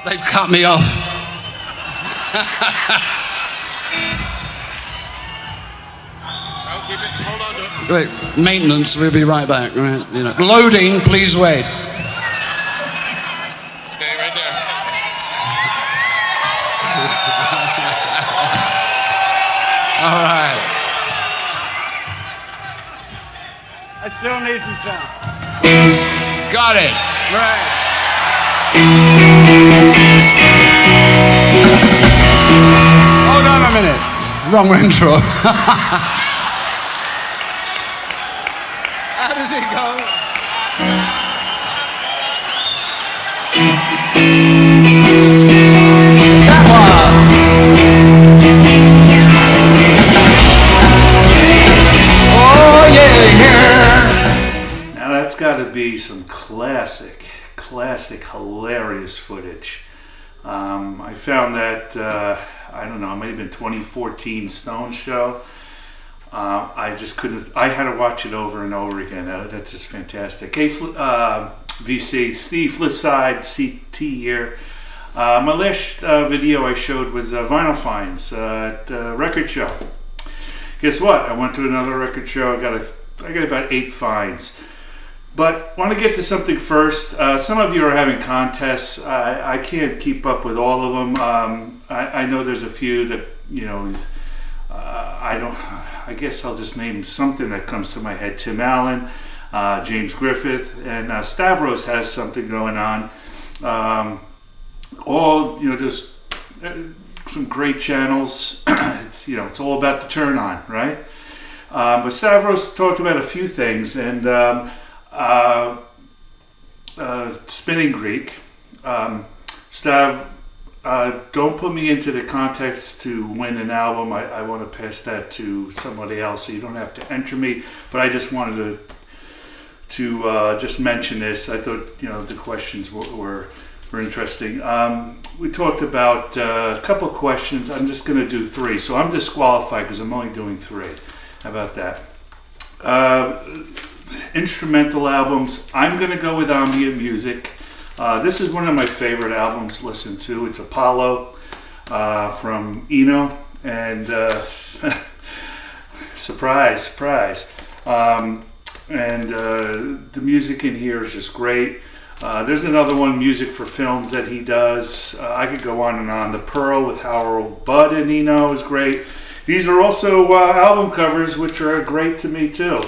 They've cut me off. Hold on to it. Wait, maintenance, we'll be right back. Right, you know. Loading, please wait. Stay right there. All right. I still need some sound. Got it. Right. Hold on a minute. Wrong intro. How does it go? That one. Oh yeah, yeah. Now that's got to be some classic, hilarious footage. I found that, I don't know, it might have been 2014 Stone Show. I just couldn't, I had to watch it over and over again. That's just fantastic. Hey, VC, Steve, FlipSideCT here. My last video I showed was vinyl finds at the record show. Guess what? I went to another record show. I got about 8 finds. But want to get to something first. Some of you are having contests. I can't keep up with all of them. I know there's a few that, you know, I guess I'll just name something that comes to my head. Tim Allen, James Griffith, and Stavros has something going on. All, you know, just some great channels. You know, it's all about the turn on, right? But Stavros talked about a few things, and Spinning Greek. Stav, don't put me into the contest to win an album. I want to pass that to somebody else, so you don't have to enter me. But I just wanted to just mention this. I thought, you know, the questions were interesting. We talked about a couple of questions. I'm just going to do 3, so I'm disqualified because I'm only doing 3. How about that? Instrumental albums. I'm going to go with ambient music. This is one of my favorite albums to listen to. It's Apollo from Eno, and surprise. The music in here is just great. There's another one, music for films, that he does. I could go on and on. The Pearl with Howard Budd and Eno is great. These are also album covers, which are great to me too.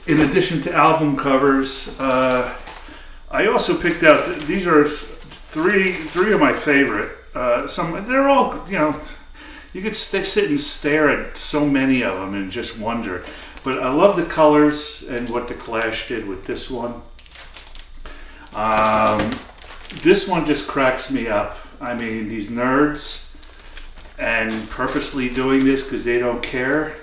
In addition to album covers, I also picked out, these are three of my favorite. They're all, you know, you could sit and stare at so many of them and just wonder. But I love the colors and what the Clash did with this one. This one just cracks me up. I mean, these nerds, and purposely doing this because they don't care,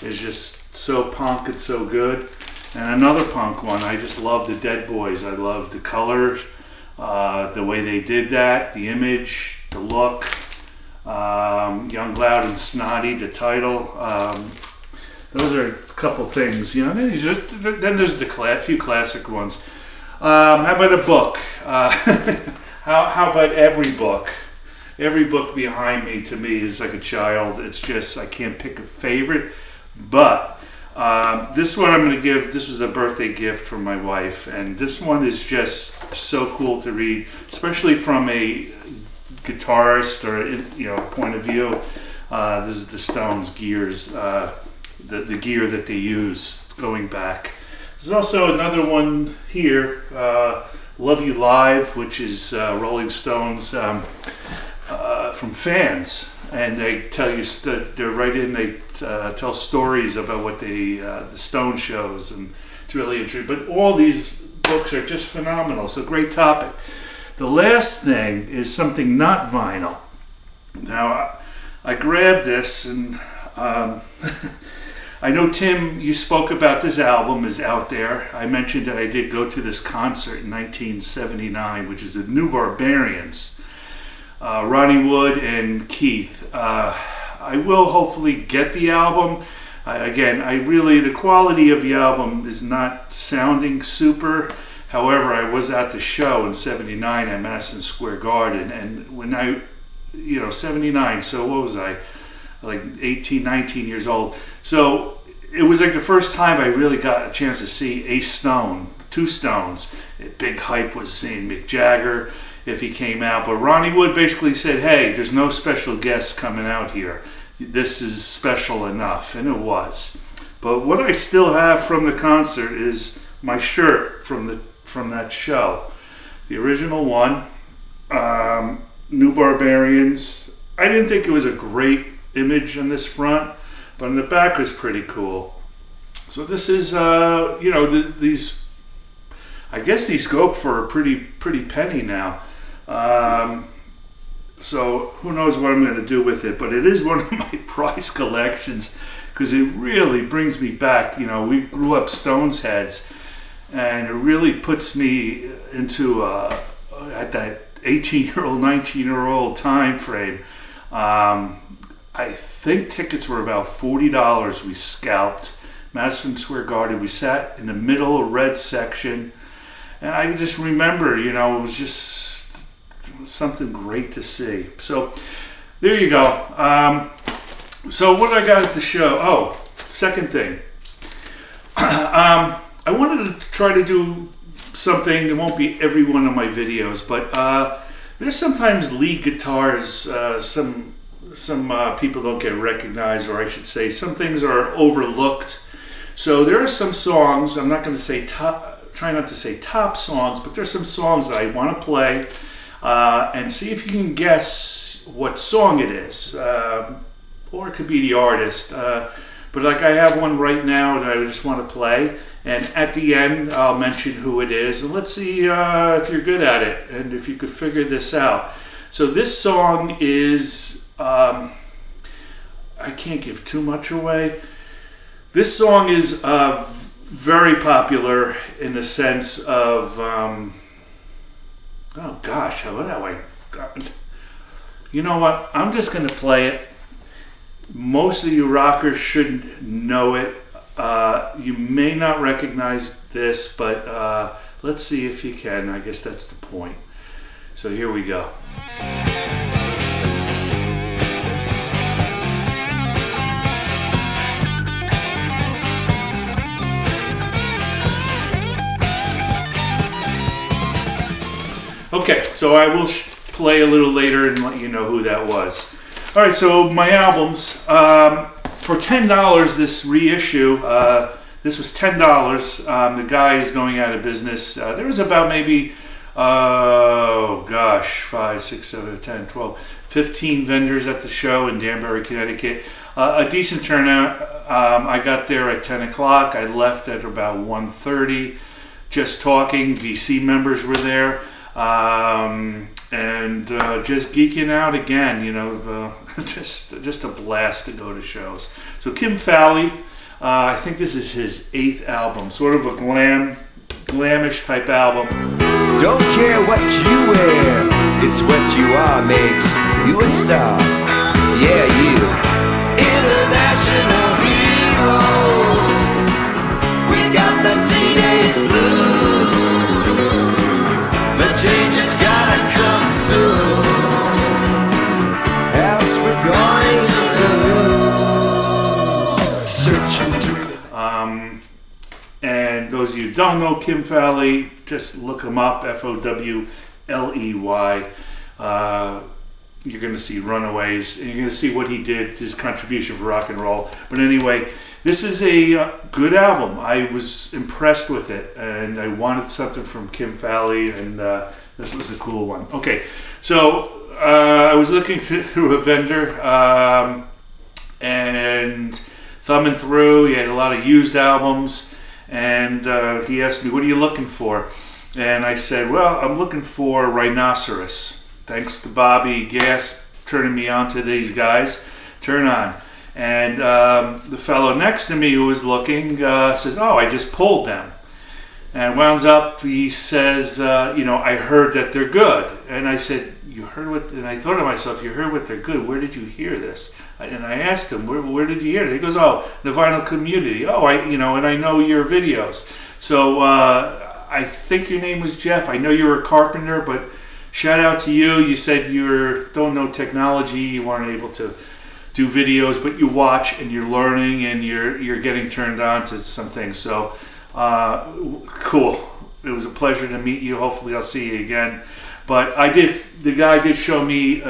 is just so punk and so good. And another punk one, I just love the Dead Boys. I love the colors, the way they did that, the image, the look. Young, Loud, and Snotty, the title. Those are a couple things, you know. Then there's a few classic ones. How about a book? How about every book? Every book behind me, to me, is like a child. It's just, I can't pick a favorite. But this one I'm going to give, this was a birthday gift from my wife. And this one is just so cool to read, especially from a guitarist or, you know, point of view. This is the Stones gears, the gear that they use going back. There's also another one here, Love You Live, which is Rolling Stones from fans, and they tell you they're right in. They tell stories about what the Stone shows, and it's really interesting. But all these books are just phenomenal. So great topic. The last thing is something not vinyl. Now I grabbed this, and I know, Tim, you spoke about this album is out there. I mentioned that I did go to this concert in 1979, which is the New Barbarians. Ronnie Wood and Keith. I will hopefully get the album. Again, the quality of the album is not sounding super, However, I was at the show in '79 at Madison Square Garden, and when I, 79, so what was I, like 18, 19 years old. So it was like the first time I really got a chance to see a Stone, two Stones. Big hype was seeing Mick Jagger if he came out, but Ronnie Wood basically said, hey, there's no special guests coming out here. This is special enough, and it was. But what I still have from the concert is my shirt from that show. The original one, New Barbarians. I didn't think it was a great image on this front, but on the back was pretty cool. So this is, these, I guess these go for a pretty penny now. So who knows what I'm going to do with it, but it is one of my prize collections because it really brings me back. We grew up Stones heads, and it really puts me into at that 18-year-old, 19-year-old time frame. I think tickets were about $40. We scalped Madison Square Garden. We sat in the middle of red section, and I just remember, it was just something great to see. So there you go. So what I got at the show? Oh, second thing. I wanted to try to do something. It won't be every one of my videos, but there's sometimes lead guitars. Some people don't get recognized, or I should say, some things are overlooked. So there are some songs. I'm not going to say try not to say top songs, but there's some songs that I want to play and see if you can guess what song it is, or it could be the artist. But like I have one right now that I just want to play, and at the end I'll mention who it is, and let's see if you're good at it and if you could figure this out. So this song is, I can't give too much away. This song is very popular in the sense of, oh gosh, how would I? You know what? I'm just going to play it. Most of you rockers should know it. You may not recognize this, but let's see if you can. I guess that's the point. So here we go. Okay, so I will play a little later and let you know who that was. All right, so my albums. For $10, this reissue, this was $10. The guy is going out of business. There was about maybe, 5, 6, 7, 10, 12, 15 vendors at the show in Danbury, Connecticut. A decent turnout. I got there at 10 o'clock. I left at about 1:30, just talking. VC members were there. And just geeking out again, just a blast to go to shows. So Kim Fowley, I think this is his 8th album, sort of a glamish type album. Don't care what you wear, it's what you are makes you a star. Yeah, you. International heroes, we got the teenage blues. The change has gotta come soon. Else we're going to lose. Searching through. And those of you who don't know Kim Fowley, just look him up, Fowley. You're going to see Runaways, and you're going to see what he did, his contribution for rock and roll. But anyway, this is a good album. I was impressed with it, and I wanted something from Kim Fowley, and this was a cool one. Okay, so I was looking through a vendor and thumbing through. He had a lot of used albums, and he asked me, what are you looking for? And I said, well, I'm looking for Rhinoceros. Thanks to Bobby Gass turning me on to these guys. Turn on. And the fellow next to me who was looking says, oh, I just pulled them. And wounds up, he says, I heard that they're good. And I said, you heard what? And I thought to myself, you heard what they're good. Where did you hear this? And I asked him, where did you hear it? He goes, oh, the vinyl community. Oh, and I know your videos. So I think your name was Jeff. I know you're a carpenter, but shout out to you. You said you don't know technology, you weren't able to do videos, but you watch and you're learning and you're getting turned on to some things. So cool. It was a pleasure to meet you. Hopefully I'll see you again. But the guy did show me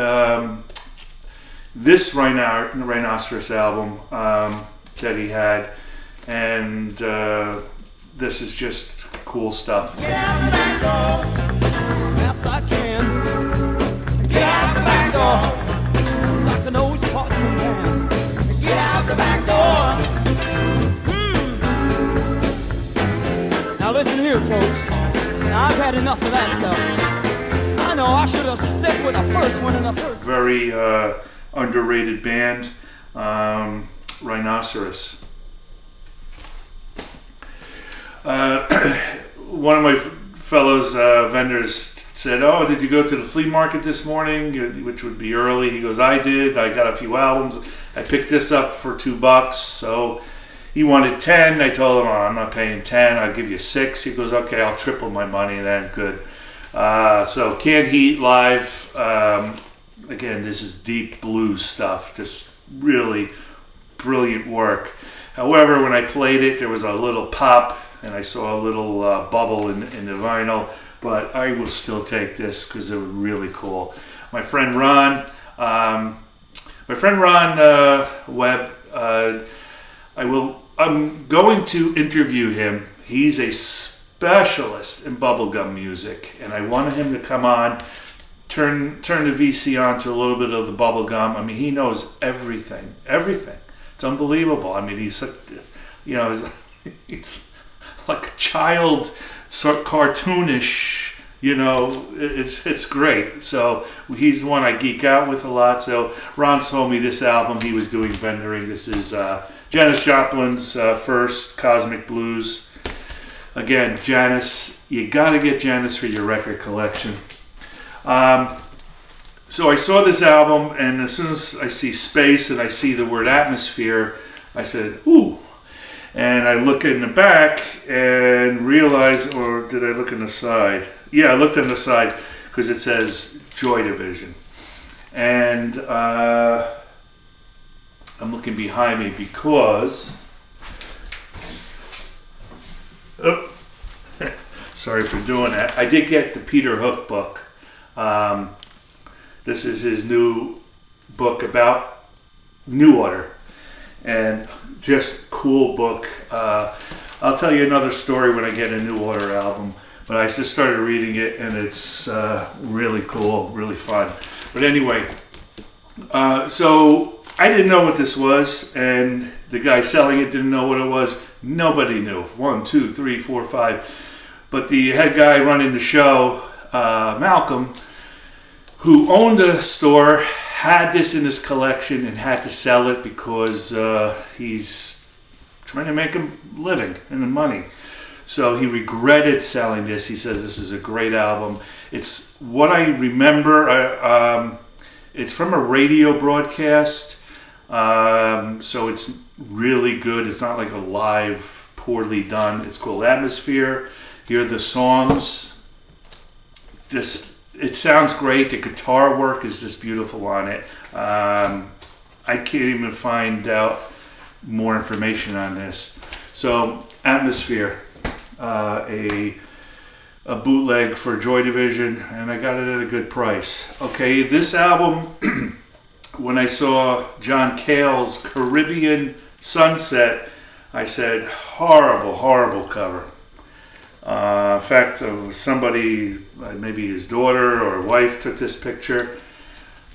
this Rhinoceros album that he had, and this is just cool stuff. Get out the back door. Yes, I can. Get out the back door. Doctor knows pots and pans. Get out the back door. Now listen here, folks. Now, I've had enough of that stuff. I know I should have stuck with the first one in the first. Very underrated band, Rhinoceros. One of my fellows vendors said, "Oh, did you go to the flea market this morning?" Which would be early. He goes, "I did. I got a few albums. I picked this up for $2." So he wanted 10. I told him, "Oh, I'm not paying 10. I'll give you 6." He goes, "Okay, I'll triple my money then." Good. So Canned Heat live. Again, this is deep blues stuff. Just really brilliant work. However, when I played it, there was a little pop, and I saw a little bubble in the vinyl. But I will still take this because it was really cool. My friend Ron Webb. I'm going to interview him. He's a specialist in bubblegum music, and I wanted him to come on, turn the VC on to a little bit of the bubblegum. I mean, he knows everything. It's unbelievable. I mean, he's it's like a child, sort of cartoonish. It's great. So he's the one I geek out with a lot. So Ron told me this album he was doing vendoring. This is Janis Joplin's first Cosmic Blues. Again, Janis, you gotta get Janis for your record collection. So I saw this album, and as soon as I see space and I see the word atmosphere, I said, ooh. And I look in the back and realize, or did I look in the side? Yeah, I looked on the side because it says Joy Division. And I'm looking behind me because... Oh, sorry for doing that. I did get the Peter Hook book. This is his new book about New Order, and just cool book. I'll tell you another story when I get a New Order album, but I just started reading it, and it's really cool, really fun. But anyway, so I didn't know what this was, and the guy selling it didn't know what it was. Nobody knew. 1, 2, 3, 4, 5. But the head guy running the show, Malcolm, who owned a store, had this in his collection and had to sell it because he's trying to make a living and the money. So he regretted selling this. He says this is a great album. It's what I remember. It's from a radio broadcast, so it's really good. It's not like a live, poorly done. It's called Atmosphere. Here are the songs. It sounds great. The guitar work is just beautiful on it. I can't even find out more information on this. So, Atmosphere, a bootleg for Joy Division, and I got it at a good price. Okay, this album, when I saw John Cale's Caribbean Sunset, I said, horrible, horrible cover. In fact, somebody, maybe his daughter or wife, took this picture.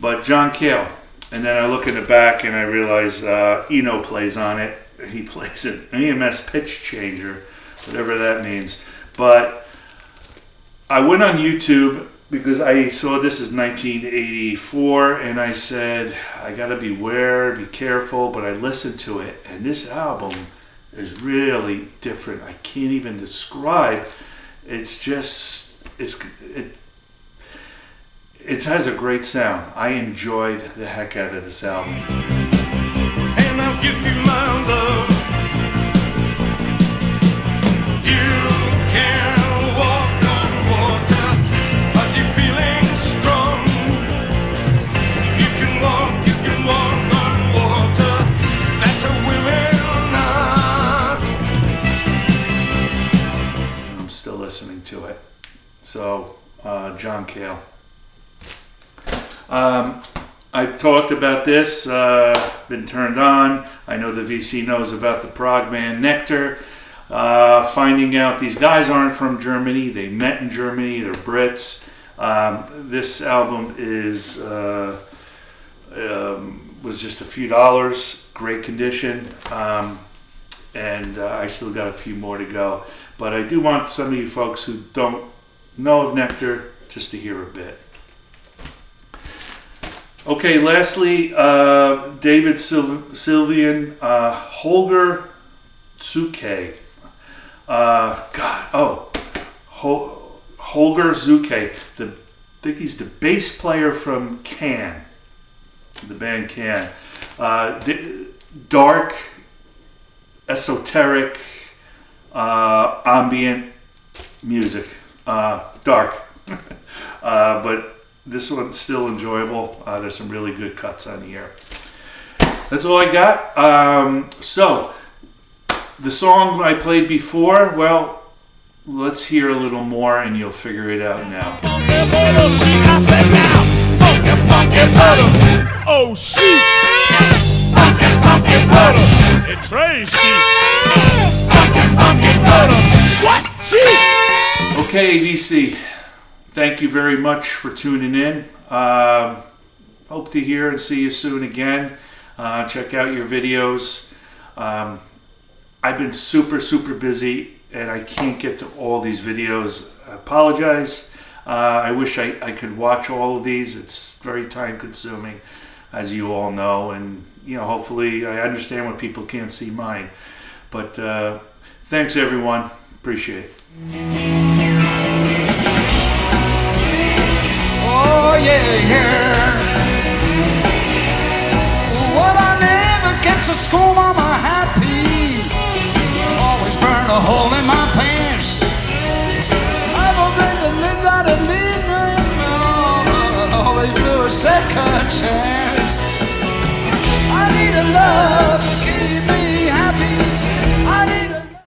But John Cale. And then I look in the back and I realize Eno plays on it. He plays an EMS pitch changer, whatever that means. But I went on YouTube because I saw this is 1984, and I said, I gotta be careful, but I listened to it, and this album is really different. I can't even describe. It's just, it has a great sound. I enjoyed the heck out of this album. And I'll give you my love. You can listening to it. So, John Cale. I've talked about this, been turned on. I know the VC knows about the prog band Nectar. Finding out these guys aren't from Germany. They met in Germany. They're Brits. This album is was just a few dollars. Great condition. And I still got a few more to go. But I do want some of you folks who don't know of Nectar just to hear a bit. Okay, lastly, David Sylvian, Holger Zuke. Holger Zuke. I think he's the bass player from Can, the band Can. Dark, esoteric, ambient music. Dark. But this one's still enjoyable. There's some really good cuts on here. That's all I got. So, the song I played before, well, let's hear a little more and you'll figure it out now. Oh shit! It's Tracy! What? Shit! Okay, VC. Thank you very much for tuning in. Hope to hear and see you soon again. Check out your videos. I've been super busy and I can't get to all these videos. I apologize. I wish I could watch all of these. It's very time consuming, as you all know, and hopefully I understand when people can't see mine. But thanks everyone. Appreciate it. Oh yeah. Well, I never get to school, Mama happy. Always burn a hole in my pants. I don't think the lids out of lead, but always do a second chance. I need a love to keep me